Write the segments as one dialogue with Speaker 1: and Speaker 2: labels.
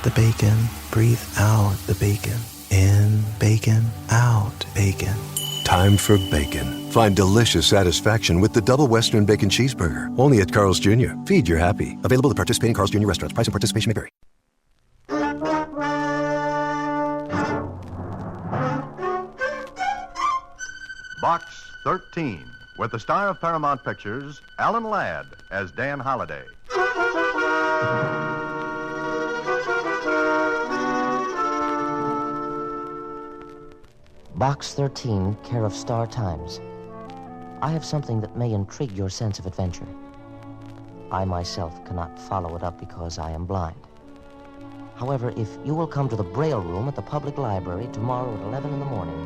Speaker 1: the bacon, breathe out the bacon. In bacon, out bacon.
Speaker 2: Time for bacon. Find delicious satisfaction with the Double Western Bacon Cheeseburger. Only at Carl's Jr. Feed your happy. Available at participating Carl's Jr. restaurants. Price and participation may vary.
Speaker 3: Box 13, with the star of Paramount Pictures, Alan Ladd, as Dan Holliday.
Speaker 4: Box 13, care of Star Times. I have something that may intrigue your sense of adventure. I myself cannot follow it up because I am blind. However, if you will come to the Braille room at the public library tomorrow at 11 in the morning,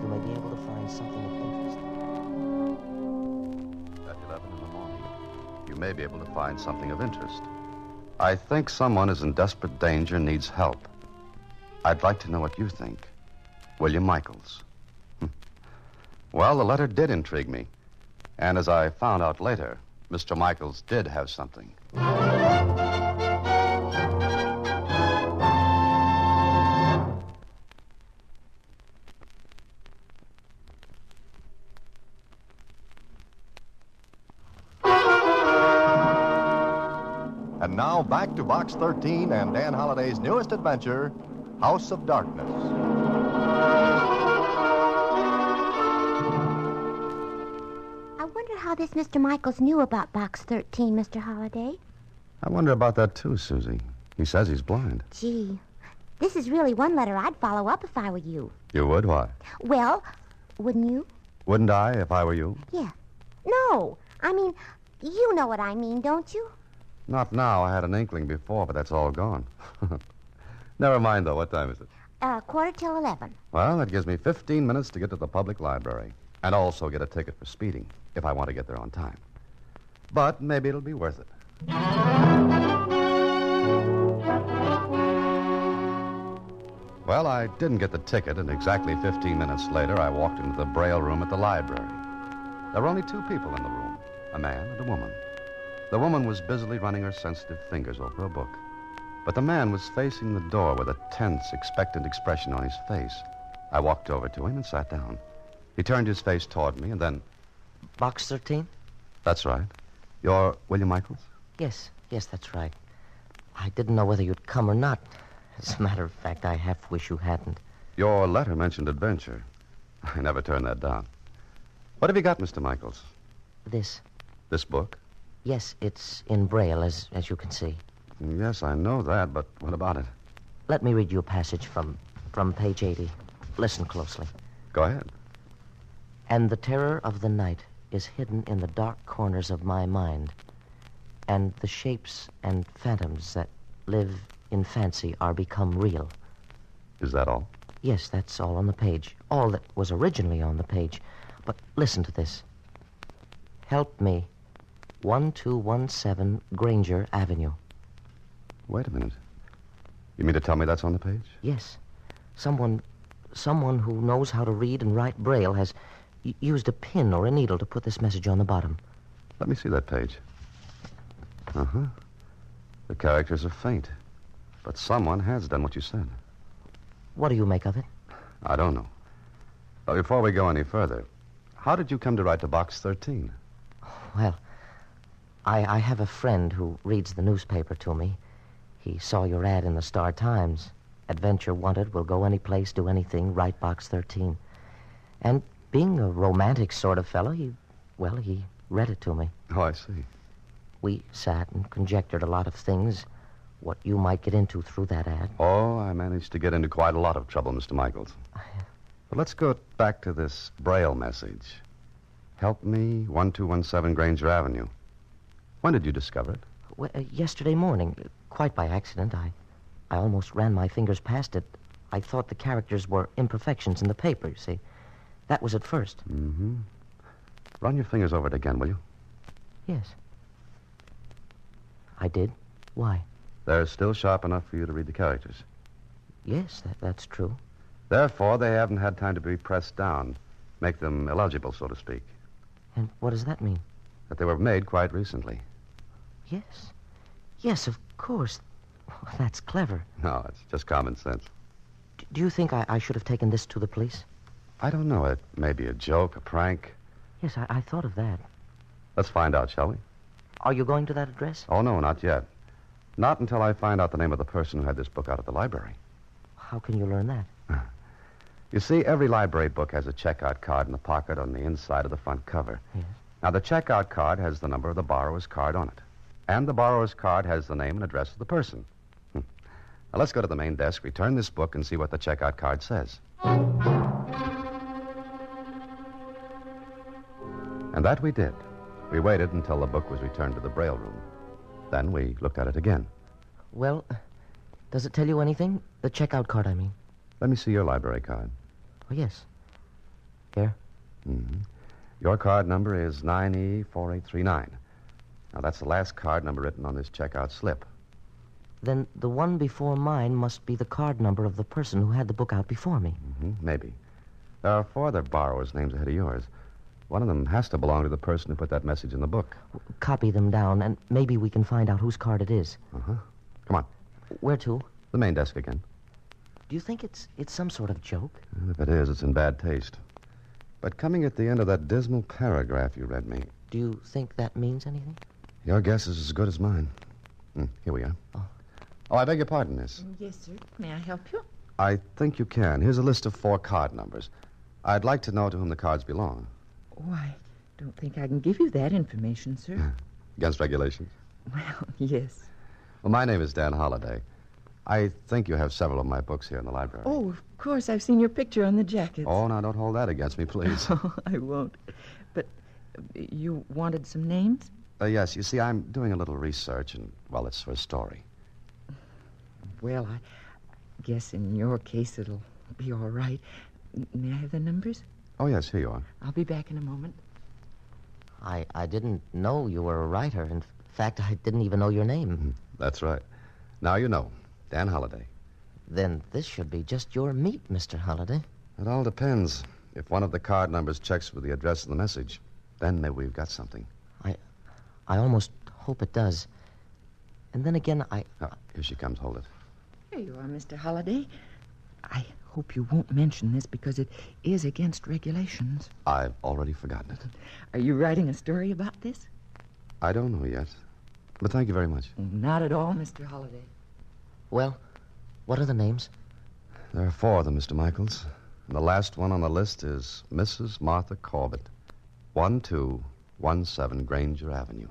Speaker 4: you may be able to find something of interest.
Speaker 5: At 11 in the morning, you may be able to find something of interest. I think someone is in desperate danger and needs help. I'd like to know what you think. William Michaels. Well, the letter did intrigue me. And as I found out later, Mr. Michaels did have something.
Speaker 3: And now back to Box 13 and Dan Holliday's newest adventure, House of Darkness.
Speaker 6: I wonder how this Mr. Michaels knew about Box 13, Mr. Holliday.
Speaker 5: I wonder about that, too, Suzy. He says he's blind.
Speaker 6: Gee, this is really one letter I'd follow up if I were you.
Speaker 5: You would? Why?
Speaker 6: Well, wouldn't you?
Speaker 5: Wouldn't I if I were you?
Speaker 6: Yeah. No, I mean, you know what I mean, don't you?
Speaker 5: Not now. I had an inkling before, but that's all gone. Never mind, though. What time is it?
Speaker 6: 11:15.
Speaker 5: Well, that gives me 15 minutes to get to the public library and also get a ticket for speeding if I want to get there on time. But maybe it'll be worth it. Well, I didn't get the ticket, and exactly 15 minutes later, I walked into the Braille room at the library. There were only two people in the room, a man and a woman. The woman was busily running her sensitive fingers over a book. But the man was facing the door with a tense, expectant expression on his face. I walked over to him and sat down. He turned his face toward me and then...
Speaker 4: Box 13?
Speaker 5: That's right. You're William Michaels?
Speaker 4: Yes, that's right. I didn't know whether you'd come or not. As a matter of fact, I half wish you hadn't.
Speaker 5: Your letter mentioned adventure. I never turned that down. What have you got, Mr. Michaels?
Speaker 4: This?
Speaker 5: This book?
Speaker 4: Yes, it's in Braille, as you can see.
Speaker 5: Yes, I know that, but what about it?
Speaker 4: Let me read you a passage from page 80. Listen closely.
Speaker 5: Go ahead.
Speaker 4: And the terror of the night is hidden in the dark corners of my mind, and the shapes and phantoms that live in fancy are become real.
Speaker 5: Is that all?
Speaker 4: Yes, that's all on the page. All that was originally on the page. But listen to this. Help me. 1217 Granger Avenue.
Speaker 5: Wait a minute. You mean to tell me that's on the page?
Speaker 4: Yes. Someone who knows how to read and write Braille has used a pin or a needle to put this message on the bottom.
Speaker 5: Let me see that page. Uh-huh. The characters are faint. But someone has done what you said.
Speaker 4: What do you make of it?
Speaker 5: I don't know. But before we go any further, how did you come to write to Box 13?
Speaker 4: Well, I have a friend who reads the newspaper to me. He saw your ad in the Star Times. Adventure wanted, will go any place, do anything, write Box 13. And being a romantic sort of fellow, he read it to me.
Speaker 5: Oh, I see.
Speaker 4: We sat and conjectured a lot of things, what you might get into through that ad.
Speaker 5: Oh, I managed to get into quite a lot of trouble, Mr. Michaels. But let's go back to this Braille message. Help me, 1217 Granger Avenue. When did you discover it?
Speaker 4: Well, yesterday morning, quite by accident. I almost ran my fingers past it. I thought the characters were imperfections in the paper, you see. That was at first.
Speaker 5: Mm-hmm. Run your fingers over it again, will you?
Speaker 4: Yes. I did. Why?
Speaker 5: They're still sharp enough for you to read the characters.
Speaker 4: Yes, that's true.
Speaker 5: Therefore, they haven't had time to be pressed down, make them illegible, so to speak.
Speaker 4: And what does that mean?
Speaker 5: That they were made quite recently.
Speaker 4: Yes. Yes, of course. Oh, that's clever.
Speaker 5: No, it's just common sense.
Speaker 4: Do you think I should have taken this to the police?
Speaker 5: I don't know. It may be a joke, a prank.
Speaker 4: Yes, I thought of that.
Speaker 5: Let's find out, shall we?
Speaker 4: Are you going to that address?
Speaker 5: Oh, no, not yet. Not until I find out the name of the person who had this book out at the library.
Speaker 4: How can you learn that?
Speaker 5: You see, every library book has a checkout card in the pocket on the inside of the front cover.
Speaker 4: Yes.
Speaker 5: Now, the checkout card has the number of the borrower's card on it. And the borrower's card has the name and address of the person. Now, let's go to the main desk, return this book, and see what the checkout card says. And that we did. We waited until the book was returned to the Braille room. Then we looked at it again.
Speaker 4: Well, does it tell you anything? The checkout card, I mean.
Speaker 5: Let me see your library card.
Speaker 4: Oh, yes. Here.
Speaker 5: Mm-hmm. Your card number is 9E4839. Now, that's the last card number written on this checkout slip.
Speaker 4: Then the one before mine must be the card number of the person who had the book out before me.
Speaker 5: Mm-hmm, maybe. There are 4 other borrowers' names ahead of yours. One of them has to belong to the person who put that message in the book.
Speaker 4: Copy them down, and maybe we can find out whose card it is.
Speaker 5: Uh-huh. Come on.
Speaker 4: Where to?
Speaker 5: The main desk again.
Speaker 4: Do you think it's some sort of joke?
Speaker 5: Well, if it is, it's in bad taste. But coming at the end of that dismal paragraph you read me,
Speaker 4: Do you think that means anything?
Speaker 5: your guess is as good as mine. Here we are. Oh, I beg your pardon, miss.
Speaker 7: Yes, sir. May I help you?
Speaker 5: I think you can. Here's a list of 4 card numbers. I'd like to know to whom the cards belong.
Speaker 7: Oh, I don't think I can give you that information, sir.
Speaker 5: Against regulations?
Speaker 7: Well, yes.
Speaker 5: Well, my name is Dan Holliday. I think you have several of my books here in the library.
Speaker 7: Oh, of course. I've seen your picture on the jackets.
Speaker 5: Oh, now don't hold that against me, please.
Speaker 7: Oh, I won't. But you wanted some names?
Speaker 5: Yes, you see, I'm doing a little research, and, well, it's for a story.
Speaker 7: Well, I guess in your case it'll be all right. May I have the numbers?
Speaker 5: Oh, yes, here you are.
Speaker 7: I'll be back in a moment.
Speaker 4: I didn't know you were a writer. In fact, I didn't even know your name.
Speaker 5: That's right. Now you know. Dan Holliday.
Speaker 4: Then this should be just your meat, Mr. Holliday.
Speaker 5: It all depends. If one of the card numbers checks with the address of the message, then maybe we've got something.
Speaker 4: I almost hope it does. And then again,
Speaker 5: Oh, here she comes. Hold it.
Speaker 7: Here you are, Mr. Holliday. I hope you won't mention this because it is against regulations.
Speaker 5: I've already forgotten it.
Speaker 7: Are you writing a story about this?
Speaker 5: I don't know yet. But thank you very much.
Speaker 7: Not at all, Mr. Holliday.
Speaker 4: Well, what are the names?
Speaker 5: There are 4 of them, Mr. Michaels. And the last one on the list is Mrs. Martha Corbett, 1217 Granger Avenue.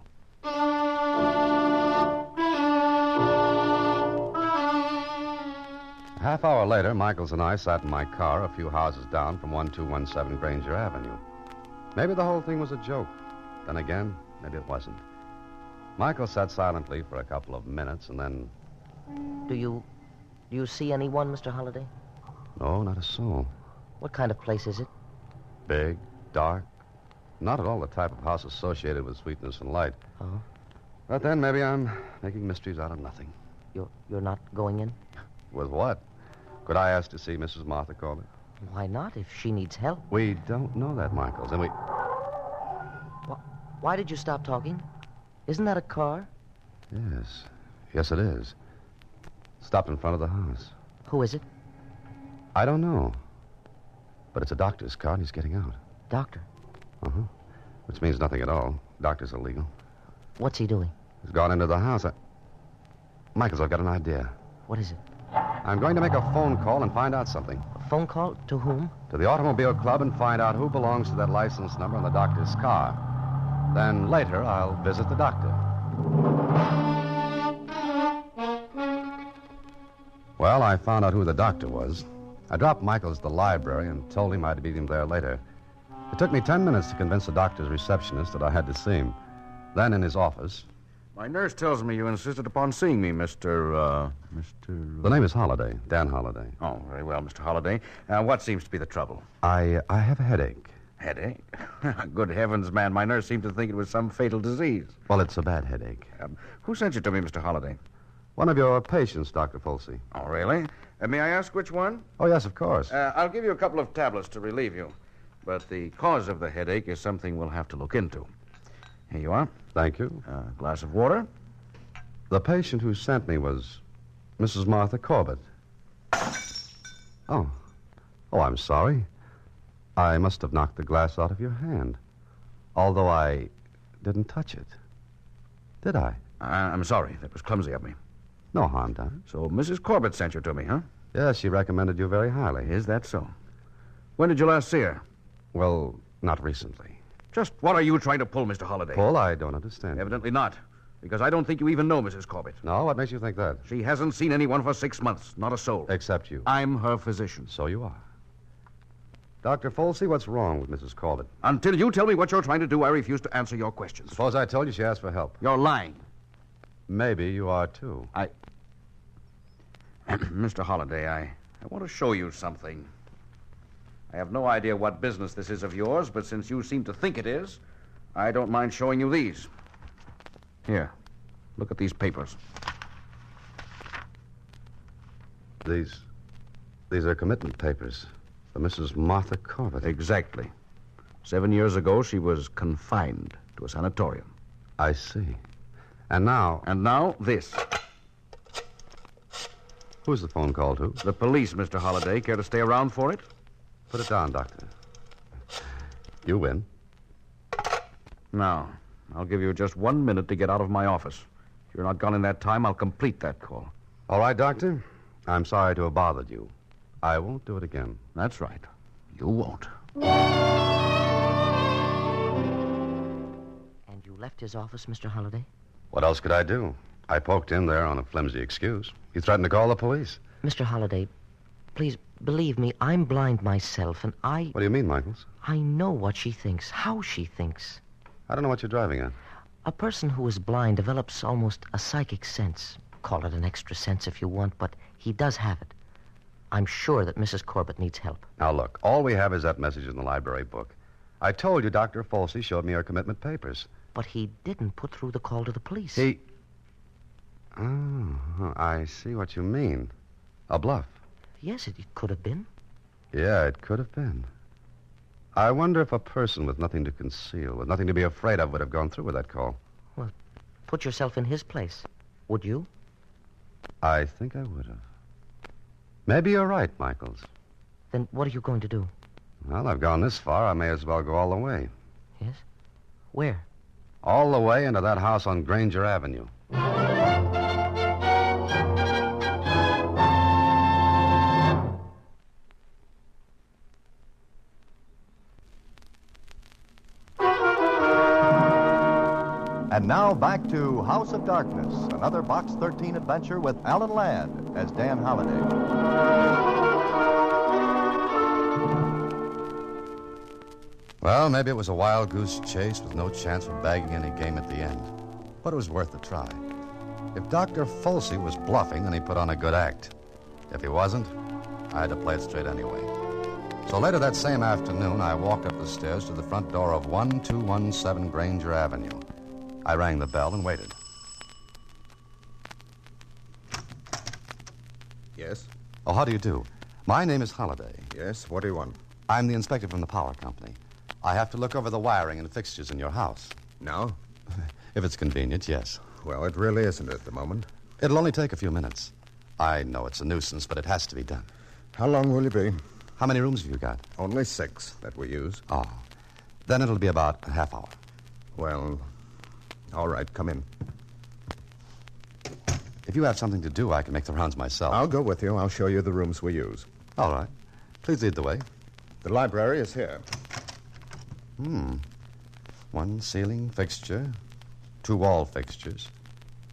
Speaker 5: A half hour later, Michaels and I sat in my car a few houses down from 1217 Granger Avenue. Maybe the whole thing was a joke. Then again, maybe it wasn't. Michael sat silently for a couple of minutes, and then...
Speaker 4: Do you see anyone, Mr. Holliday?
Speaker 5: No, not a soul.
Speaker 4: What kind of place is it?
Speaker 5: Big, dark, not at all the type of house associated with sweetness and light.
Speaker 4: Oh?
Speaker 5: But then maybe I'm making mysteries out of nothing.
Speaker 4: You're not going in?
Speaker 5: With what? Could I ask to see Mrs. Martha Corbett?
Speaker 4: Why not, if she needs help?
Speaker 5: We don't know that, Michaels, and we...
Speaker 4: Why did you stop talking? Isn't that a car?
Speaker 5: Yes. Yes, it is. Stopped in front of the house.
Speaker 4: Who is it?
Speaker 5: I don't know. But it's a doctor's car, and he's getting out.
Speaker 4: Doctor.
Speaker 5: Uh-huh. Which means nothing at all. Doctor's illegal.
Speaker 4: What's he doing?
Speaker 5: He's gone into the house. Michaels, I've got an idea.
Speaker 4: What is it?
Speaker 5: I'm going to make a phone call and find out something.
Speaker 4: A phone call? To whom?
Speaker 5: To the Automobile Club and find out who belongs to that license number on the doctor's car. Then later, I'll visit the doctor. Well, I found out who the doctor was. I dropped Michaels at the library and told him I'd meet him there later. It took me 10 minutes to convince the doctor's receptionist that I had to see him. Then in his office...
Speaker 8: My nurse tells me you insisted upon seeing me, Mr.
Speaker 5: The name is Holliday, Dan Holliday.
Speaker 8: Oh, very well, Mr. Holliday. What seems to be the trouble?
Speaker 5: I have a headache.
Speaker 8: Headache? Good heavens, man. My nurse seemed to think it was some fatal disease.
Speaker 5: Well, it's a bad headache.
Speaker 8: Who sent you to me, Mr. Holliday?
Speaker 5: One of your patients, Dr. Folsey.
Speaker 8: Oh, really? May I ask which one?
Speaker 5: Oh, yes, of course.
Speaker 8: I'll give you a couple of tablets to relieve you. But the cause of the headache is something we'll have to look into. Here you are.
Speaker 5: Thank you.
Speaker 8: A glass of water.
Speaker 5: The patient who sent me was Mrs. Martha Corbett. Oh. Oh, I'm sorry. I must have knocked the glass out of your hand. Although I didn't touch it. Did I?
Speaker 8: I'm sorry. That was clumsy of me.
Speaker 5: No harm done.
Speaker 8: So Mrs. Corbett sent you to me, huh?
Speaker 5: Yes, she recommended you very highly.
Speaker 8: Is that so? When did you last see her?
Speaker 5: Well, not recently.
Speaker 8: Just what are you trying to pull, Mr. Holliday?
Speaker 5: Paul, I don't understand.
Speaker 8: Evidently not. Because I don't think you even know Mrs. Corbett.
Speaker 5: No? What makes you think that?
Speaker 8: She hasn't seen anyone for 6 months. Not a soul.
Speaker 5: Except you.
Speaker 8: I'm her physician.
Speaker 5: So you are. Dr. Folsey, what's wrong with Mrs. Corbett?
Speaker 8: Until you tell me what you're trying to do, I refuse to answer your questions.
Speaker 5: Suppose I told you she asked for help.
Speaker 8: You're lying.
Speaker 5: Maybe you are, too.
Speaker 8: Mr. Holliday, I want to show you something. I have no idea what business this is of yours, but since you seem to think it is, I don't mind showing you these. Here, look at these papers.
Speaker 5: These are commitment papers for Mrs. Martha Corbett.
Speaker 8: Exactly. 7 years ago, she was confined to a sanatorium.
Speaker 5: I see. And now...
Speaker 8: And now, this.
Speaker 5: Who's the phone call to?
Speaker 8: The police, Mr. Holliday. Care to stay around for it?
Speaker 5: Put it down, Doctor. You win.
Speaker 8: Now, I'll give you just 1 minute to get out of my office. If you're not gone in that time, I'll complete that call.
Speaker 5: All right, Doctor. I'm sorry to have bothered you. I won't do it again.
Speaker 8: That's right. You won't.
Speaker 4: And you left his office, Mr. Holliday?
Speaker 5: What else could I do? I poked in there on a flimsy excuse. He threatened to call the police.
Speaker 4: Mr. Holliday, please believe me, I'm blind myself, and
Speaker 5: What do you mean, Michaels?
Speaker 4: I know what she thinks, how she thinks.
Speaker 5: I don't know what you're driving at.
Speaker 4: A person who is blind develops almost a psychic sense. Call it an extra sense if you want, but he does have it. I'm sure that Mrs. Corbett needs help.
Speaker 5: Now, look, all we have is that message in the library book. I told you Dr. Folsey showed me her commitment papers.
Speaker 4: But he didn't put through the call to the police.
Speaker 5: Oh, I see what you mean. A bluff.
Speaker 4: Yes, it could have been.
Speaker 5: Yeah, it could have been. I wonder if a person with nothing to conceal, with nothing to be afraid of, would have gone through with that call.
Speaker 4: Well, put yourself in his place. Would you?
Speaker 5: I think I would have. Maybe you're right, Michaels.
Speaker 4: Then what are you going to do?
Speaker 5: Well, I've gone this far. I may as well go all the way.
Speaker 4: Yes? Where?
Speaker 5: All the way into that house on Granger Avenue.
Speaker 3: And now back to House of Darkness, another Box 13 adventure with Alan Ladd as Dan Holliday.
Speaker 5: Well, maybe it was a wild goose chase with no chance of bagging any game at the end. But it was worth a try. If Dr. Folsey was bluffing, then he put on a good act. If he wasn't, I had to play it straight anyway. So later that same afternoon, I walked up the stairs to the front door of 1217 Granger Avenue. I rang the bell and waited.
Speaker 9: Yes?
Speaker 5: Oh, how do you do? My name is Holliday.
Speaker 9: Yes, what do you want?
Speaker 5: I'm the inspector from the power company. I have to look over the wiring and fixtures in your house.
Speaker 9: No?
Speaker 5: If it's convenient, yes.
Speaker 9: Well, it really isn't at the moment.
Speaker 5: It'll only take a few minutes. I know it's a nuisance, but it has to be done.
Speaker 9: How long will you be?
Speaker 5: How many rooms have you got?
Speaker 9: Only 6 that we use.
Speaker 5: Oh. Then it'll be about a half hour.
Speaker 9: Well, all right, come in.
Speaker 5: If you have something to do, I can make the rounds myself.
Speaker 9: I'll go with you. I'll show you the rooms we use.
Speaker 5: All right. Please lead the way.
Speaker 9: The library is here.
Speaker 5: One ceiling fixture, 2 wall fixtures.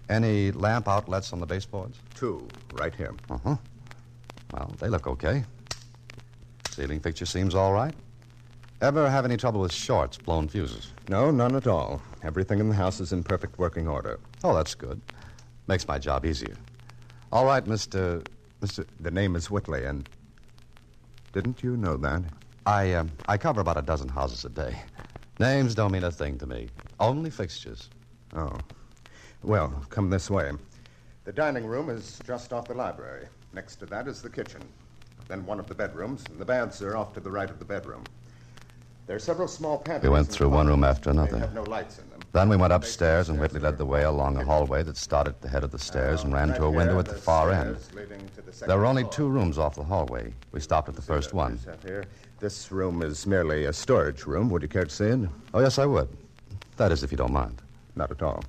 Speaker 5: Any lamp outlets on the baseboards?
Speaker 9: 2, right here.
Speaker 5: Uh-huh. Well, they look okay. Ceiling fixture seems all right. Ever have any trouble with shorts, blown fuses?
Speaker 9: No, none at all. Everything in the house is in perfect working order.
Speaker 5: Oh, that's good. Makes my job easier. All right, Mr.
Speaker 9: The name is Whitley, and didn't you know that?
Speaker 5: I cover about a dozen houses a day. Names don't mean a thing to me. Only fixtures.
Speaker 9: Oh. Well, come this way. The dining room is just off the library. Next to that is the kitchen. Then one of the bedrooms, and the baths are off to the right of the bedroom. There are several small pantries.
Speaker 5: We went through one room after another.
Speaker 9: They have no lights in them.
Speaker 5: Then we went upstairs, and Whitley led the way along a hallway that started at the head of the stairs and ran to a window at the far end. There were only 2 rooms off the hallway. We stopped at the first one.
Speaker 9: This room is merely a storage room. Would you care to see it?
Speaker 5: Oh, yes, I would. That is, if you don't mind.
Speaker 9: Not at all.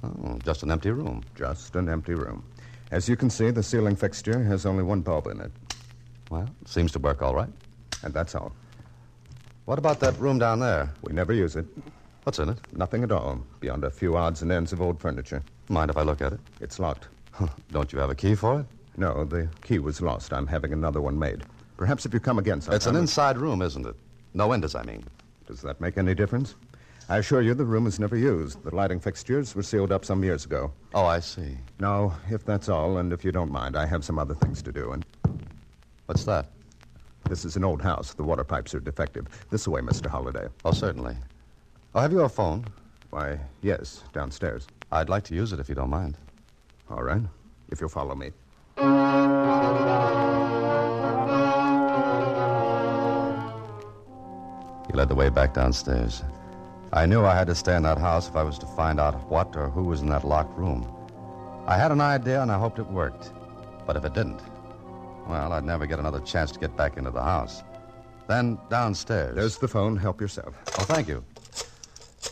Speaker 5: Oh, just an empty room.
Speaker 9: Just an empty room. As you can see, the ceiling fixture has only 1 bulb in it.
Speaker 5: Well, it seems to work all right.
Speaker 9: And that's all.
Speaker 5: What about that room down there?
Speaker 9: We never use it.
Speaker 5: What's in it?
Speaker 9: Nothing at all, beyond a few odds and ends of old furniture.
Speaker 5: Mind if I look at it?
Speaker 9: It's locked.
Speaker 5: Don't you have a key for it?
Speaker 9: No, the key was lost. I'm having another one made. Perhaps if you come again sometime...
Speaker 5: It's an inside room, isn't it? No windows, I mean.
Speaker 9: Does that make any difference? I assure you the room is never used. The lighting fixtures were sealed up some years ago.
Speaker 5: Oh, I see.
Speaker 9: Now, if that's all, and if you don't mind, I have some other things to do. And
Speaker 5: What's that?
Speaker 9: this is an old house. The water pipes are defective. This way, Mr. Holliday.
Speaker 5: Oh, certainly. Oh, have you a phone?
Speaker 9: Why, yes, downstairs.
Speaker 5: I'd like to use it if you don't mind.
Speaker 9: All right, if you'll follow me.
Speaker 5: He led the way back downstairs. I knew I had to stay in that house if I was to find out what or who was in that locked room. I had an idea, and I hoped it worked. But if it didn't, well, I'd never get another chance to get back into the house. Then downstairs.
Speaker 9: There's the phone. Help yourself.
Speaker 5: Oh, thank you.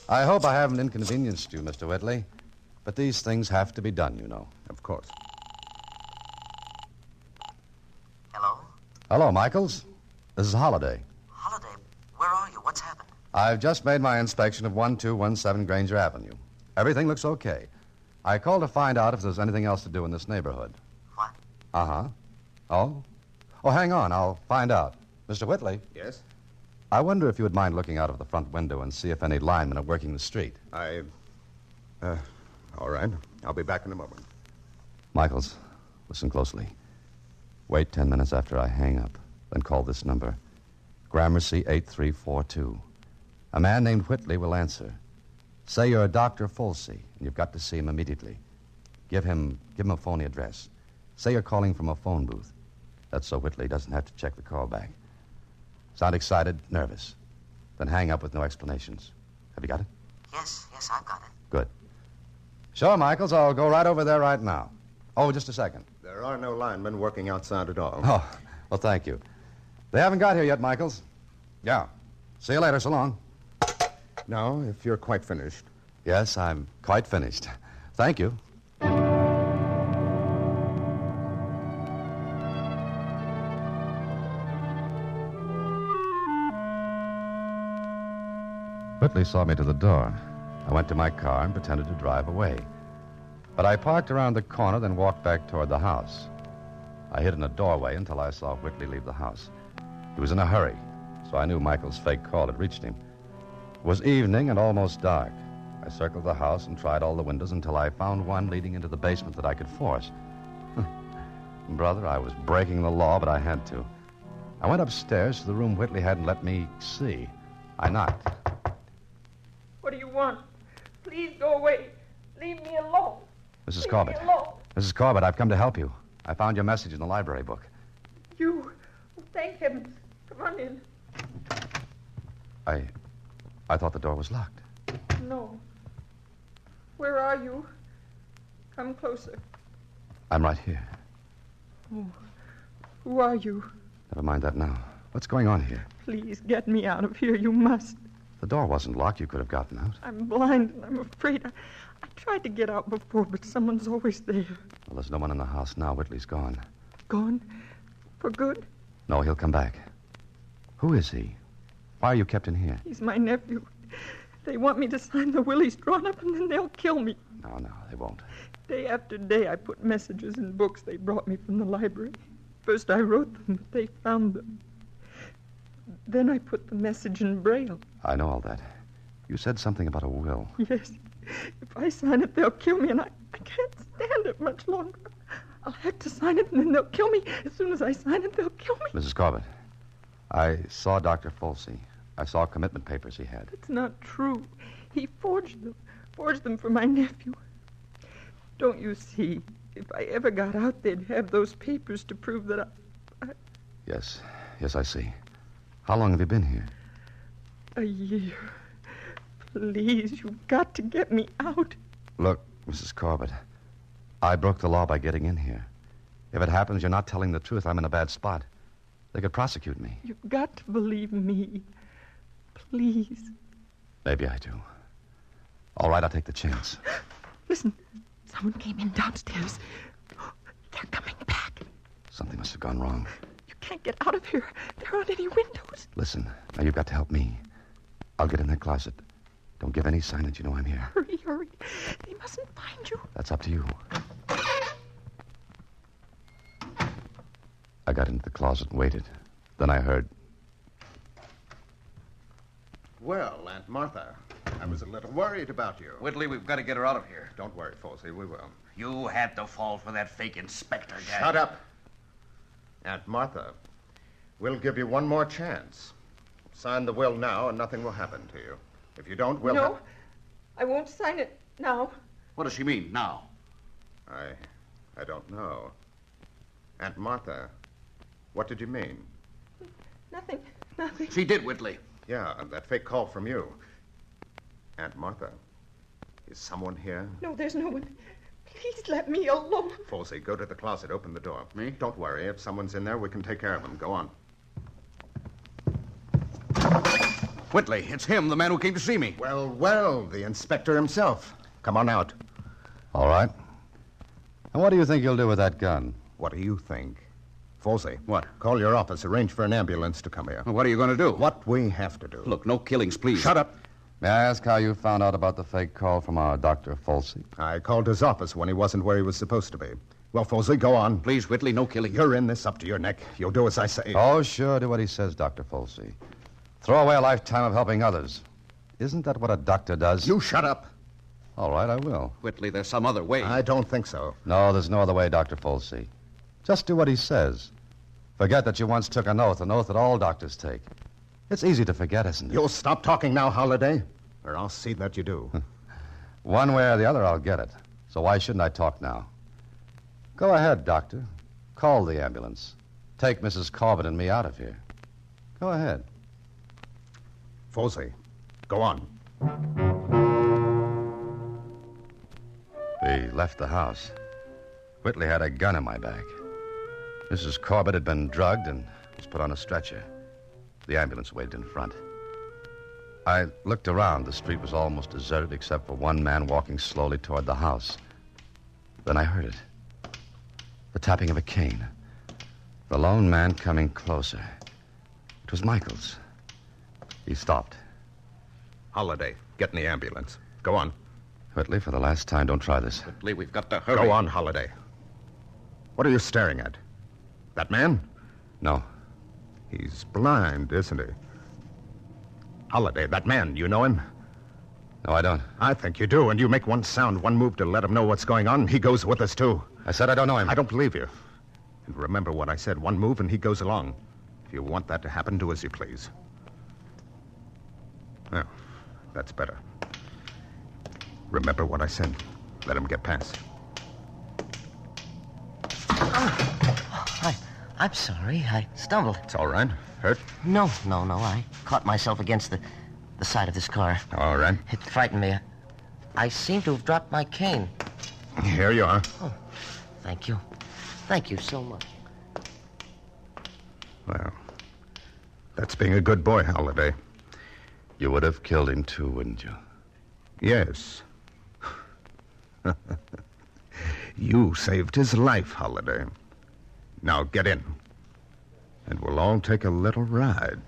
Speaker 5: I hope I haven't inconvenienced you, Mr. Whitley. But these things have to be done, you know.
Speaker 9: Of course.
Speaker 4: Hello?
Speaker 5: Hello, Michaels. This is Holliday.
Speaker 4: Holiday, where are you? What's happened?
Speaker 5: I've just made my inspection of 1217 Granger Avenue. Everything looks okay. I called to find out if there's anything else to do in this neighborhood.
Speaker 4: What?
Speaker 5: Uh-huh. Oh? Oh, hang on. I'll find out. Mr. Whitley,
Speaker 9: Yes?
Speaker 5: I wonder if you would mind looking out of the front window and see if any linemen are working the street.
Speaker 9: All right. I'll be back in a moment.
Speaker 5: Michaels, listen closely. Wait 10 minutes after I hang up, then call this number. Gramercy 8342. A man named Whitley will answer. Say you're Dr. Folsey, and you've got to see him immediately. Give him a phony address. Say you're calling from a phone booth. That's so Whitley doesn't have to check the call back. Sound excited, nervous. Then hang up with no explanations. Have you got it?
Speaker 4: Yes, I've got it.
Speaker 5: Good. Sure, Michaels, I'll go right over there right now. Oh, just a second.
Speaker 9: There are no linemen working outside at all.
Speaker 5: Oh, well, thank you. They haven't got here yet, Michaels. Yeah. See you later. So long.
Speaker 9: Now, if you're quite finished.
Speaker 5: Yes, I'm quite finished. Thank you. Whitley saw me to the door. I went to my car and pretended to drive away. But I parked around the corner, then walked back toward the house. I hid in a doorway until I saw Whitley leave the house. He was in a hurry, so I knew Michael's fake call had reached him. It was evening and almost dark. I circled the house and tried all the windows until I found one leading into the basement that I could force. Brother, I was breaking the law, but I had to. I went upstairs to the room Whitley hadn't let me see. I knocked.
Speaker 10: What do you want? Please go away. Leave me alone.
Speaker 5: Mrs. Corbett. Mrs. Corbett, I've come to help you. I found your message in the library book.
Speaker 10: You? Oh, thank heavens. Come on in.
Speaker 5: I thought the door was locked.
Speaker 10: No. Where are you? Come closer.
Speaker 5: I'm right here.
Speaker 10: Oh, who are you?
Speaker 5: Never mind that now. What's going on here?
Speaker 10: Please get me out of here. You must.
Speaker 5: The door wasn't locked. You could have gotten out.
Speaker 10: I'm blind and I'm afraid. I tried to get out before, but someone's always there.
Speaker 5: Well, there's no one in the house now. Whitley's gone.
Speaker 10: Gone? For good?
Speaker 5: No, he'll come back. Who is he? Why are you kept in here?
Speaker 10: He's my nephew. They want me to sign the will he's drawn up, and then they'll kill me.
Speaker 5: No, they won't.
Speaker 10: Day after day, I put messages in books they brought me from the library. First, I wrote them, but they found them. Then I put the message in Braille.
Speaker 5: I know all that. You said something about a will.
Speaker 10: Yes. If I sign it, they'll kill me, and I can't stand it much longer. I'll have to sign it, and then they'll kill me. As soon as I sign it, they'll kill me.
Speaker 5: Mrs. Corbett, I saw Dr. Folsey. I saw commitment papers he had.
Speaker 10: It's not true. He forged them for my nephew. Don't you see? If I ever got out, they'd have those papers to prove that I...
Speaker 5: Yes, I see. How long have you been here?
Speaker 10: A year. Please, you've got to get me out.
Speaker 5: Look, Mrs. Corbett, I broke the law by getting in here. If it happens you're not telling the truth, I'm in a bad spot. They could prosecute me.
Speaker 10: You've got to believe me. Please.
Speaker 5: Maybe I do. All right, I'll take the chance.
Speaker 10: Listen, someone came in downstairs. They're coming back.
Speaker 5: Something must have gone wrong.
Speaker 10: You can't get out of here. There aren't any windows.
Speaker 5: Listen, now you've got to help me. I'll get in that closet. Don't give any sign that you know I'm here.
Speaker 10: Hurry, hurry. They mustn't find you.
Speaker 5: That's up to you. I got into the closet and waited. Then I heard...
Speaker 9: Well, Aunt Martha, I was a little worried about you.
Speaker 8: Whitley, we've got to get her out of here.
Speaker 9: Don't worry, Folsey, we will.
Speaker 8: You had to fall for that fake inspector guy.
Speaker 9: Shut up. Aunt Martha, we'll give you one more chance. Sign the will now and nothing will happen to you. If you don't, we'll...
Speaker 10: No, I won't sign it now.
Speaker 8: What does she mean, now?
Speaker 9: I don't know. Aunt Martha, what did you mean?
Speaker 10: Nothing.
Speaker 8: She did, Whitley.
Speaker 9: Yeah, that fake call from you. Aunt Martha, is someone here?
Speaker 10: No, there's no one. Please let me alone.
Speaker 9: Folsey, go to the closet, open the door.
Speaker 8: Me?
Speaker 9: Don't worry. If someone's in there, we can take care of him. Go on.
Speaker 8: Whitley, it's him, the man who came to see me.
Speaker 9: Well, the inspector himself. Come on out.
Speaker 5: All right. And what do you think you'll do with that gun?
Speaker 9: What do you think? Folsey.
Speaker 8: What?
Speaker 9: Call your office. Arrange for an ambulance to come here.
Speaker 8: Well, what are you going to do?
Speaker 9: What we have to do.
Speaker 8: Look, no killings, please.
Speaker 9: Shut up.
Speaker 5: May I ask how you found out about the fake call from our Dr. Folsey?
Speaker 9: I called his office when he wasn't where he was supposed to be. Well, Folsey, go on.
Speaker 8: Please, Whitley, no killing.
Speaker 9: You're in this up to your neck. You'll do as I say.
Speaker 5: Oh, sure, do what he says, Dr. Folsey. Throw away a lifetime of helping others. Isn't that what a doctor does?
Speaker 9: You shut up.
Speaker 5: All right, I will.
Speaker 8: Whitley, there's some other way.
Speaker 9: I don't think so.
Speaker 5: No, there's no other way, Dr. Folsey. Just do what he says. Forget that you once took an oath that all doctors take. It's easy to forget, isn't it?
Speaker 9: You'll stop talking now, Holliday, or I'll see that you do.
Speaker 5: One way or the other, I'll get it. So why shouldn't I talk now? Go ahead, Doctor. Call the ambulance. Take Mrs. Corbett and me out of here. Go ahead.
Speaker 9: Folsey, go on.
Speaker 5: We left the house. Whitley had a gun in my bag. Mrs. Corbett had been drugged and was put on a stretcher. The ambulance waited in front. I looked around. The street was almost deserted except for one man walking slowly toward the house. Then I heard it. The tapping of a cane. The lone man coming closer. It was Michaels. He stopped.
Speaker 9: Holliday, get in the ambulance. Go on.
Speaker 5: Whitley, for the last time, don't try this.
Speaker 8: Whitley, we've got to hurry.
Speaker 9: Go on, Holliday. What are you staring at? That man?
Speaker 5: No.
Speaker 9: He's blind, isn't he? Holliday, that man, you know him?
Speaker 5: No, I don't.
Speaker 9: I think you do, and you make one sound, one move to let him know what's going on, he goes with us, too.
Speaker 5: I said I don't know him.
Speaker 9: I don't believe you. And remember what I said, one move and he goes along. If you want that to happen, do as you please. Well, that's better. Remember what I said. Let him get past.
Speaker 4: I'm sorry. I stumbled.
Speaker 9: It's all right. Hurt?
Speaker 4: No. I caught myself against the side of this car.
Speaker 9: All right.
Speaker 4: It frightened me. I seem to have dropped my cane.
Speaker 9: Here you are.
Speaker 4: Oh, thank you. Thank you so much.
Speaker 9: Well, that's being a good boy, Holliday.
Speaker 5: You would have killed him, too, wouldn't you?
Speaker 9: Yes. You saved his life, Holliday. Now get in, and we'll all take a little ride.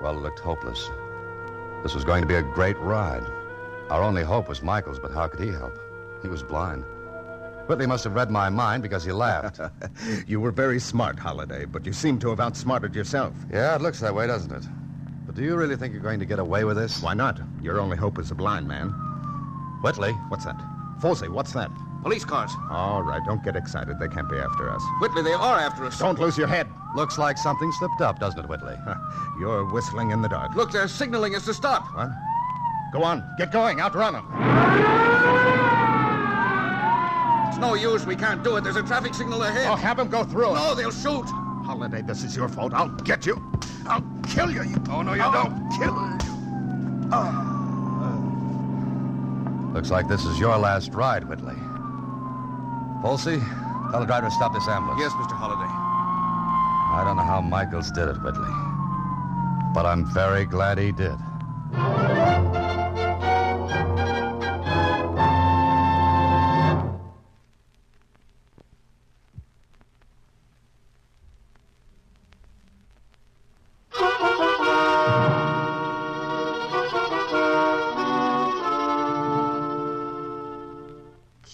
Speaker 5: Well, it looked hopeless. This was going to be a great ride. Our only hope was Michael's, but how could he help? He was blind. Whitley must have read my mind because he laughed.
Speaker 9: You were very smart, Holliday, but you seem to have outsmarted yourself.
Speaker 5: Yeah, it looks that way, doesn't it? But do you really think you're going to get away with this?
Speaker 9: Why not? Your only hope is a blind man.
Speaker 5: Whitley?
Speaker 9: What's that? Folsey, what's that?
Speaker 8: Police cars.
Speaker 9: All right, don't get excited. They can't be after us.
Speaker 8: Whitley, they are after us.
Speaker 9: Don't lose your head.
Speaker 5: Looks like something slipped up, doesn't it, Whitley?
Speaker 9: You're whistling in the dark.
Speaker 8: Look, they're signaling us to stop.
Speaker 9: What? Go on. Get going. Outrun them.
Speaker 8: It's no use. We can't do it. There's a traffic signal ahead.
Speaker 9: Oh, have them go through.
Speaker 8: No, they'll shoot.
Speaker 9: Holiday, this is your fault. I'll get you. I'll kill you.
Speaker 5: Oh, no, you
Speaker 9: I'll
Speaker 5: don't.
Speaker 9: kill you.
Speaker 5: Looks like this is your last ride, Whitley. Folsey, tell the driver to stop this ambulance.
Speaker 8: Yes, Mr. Holliday.
Speaker 5: I don't know how Michaels did it, Whitley, but I'm very glad he did.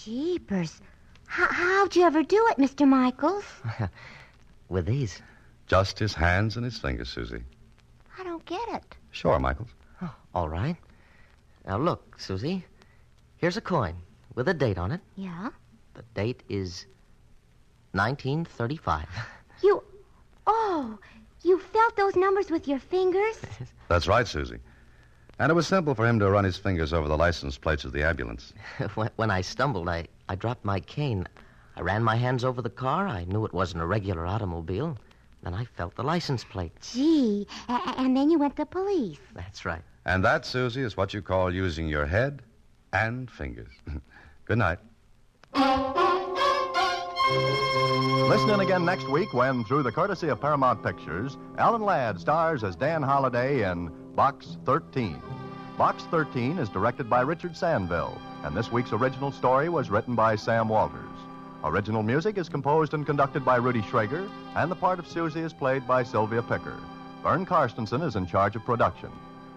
Speaker 6: Jeepers. How'd you ever do it, Mr. Michaels?
Speaker 4: With these.
Speaker 5: Just his hands and his fingers, Suzy.
Speaker 6: I don't get it.
Speaker 5: Sure, Michaels.
Speaker 4: Oh, all right. Now, look, Suzy. Here's a coin with a date on it.
Speaker 6: Yeah?
Speaker 4: The date is 1935.
Speaker 6: You felt those numbers with your fingers?
Speaker 5: That's right, Suzy. And it was simple for him to run his fingers over the license plates of the ambulance.
Speaker 4: When I stumbled, I dropped my cane. I ran my hands over the car. I knew it wasn't a regular automobile. Then I felt the license plate.
Speaker 6: Gee, and then you went to police.
Speaker 4: That's right.
Speaker 5: And that, Suzy, is what you call using your head and fingers. Good night.
Speaker 3: Listen in again next week when, through the courtesy of Paramount Pictures, Alan Ladd stars as Dan Holliday in Box 13. Box 13 is directed by Richard Sandville, and this week's original story was written by Sam Walters. Original music is composed and conducted by Rudy Schrager, and the part of Suzy is played by Slyvia Picker. Vern Karstensen is in charge of production.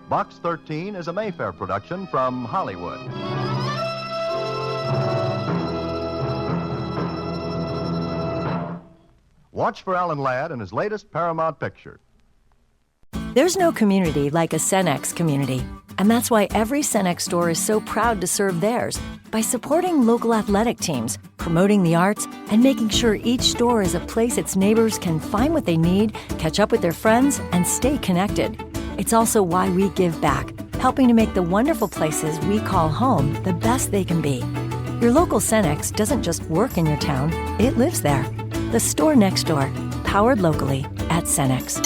Speaker 3: Box 13 is a Mayfair production from Hollywood. Watch for Alan Ladd in his latest Paramount picture.
Speaker 11: There's no community like a Cenex community. And that's why every Cenex store is so proud to serve theirs by supporting local athletic teams, promoting the arts, and making sure each store is a place its neighbors can find what they need, catch up with their friends, and stay connected. It's also why we give back, helping to make the wonderful places we call home the best they can be. Your local Cenex doesn't just work in your town, it lives there. The store next door, powered locally at Cenex.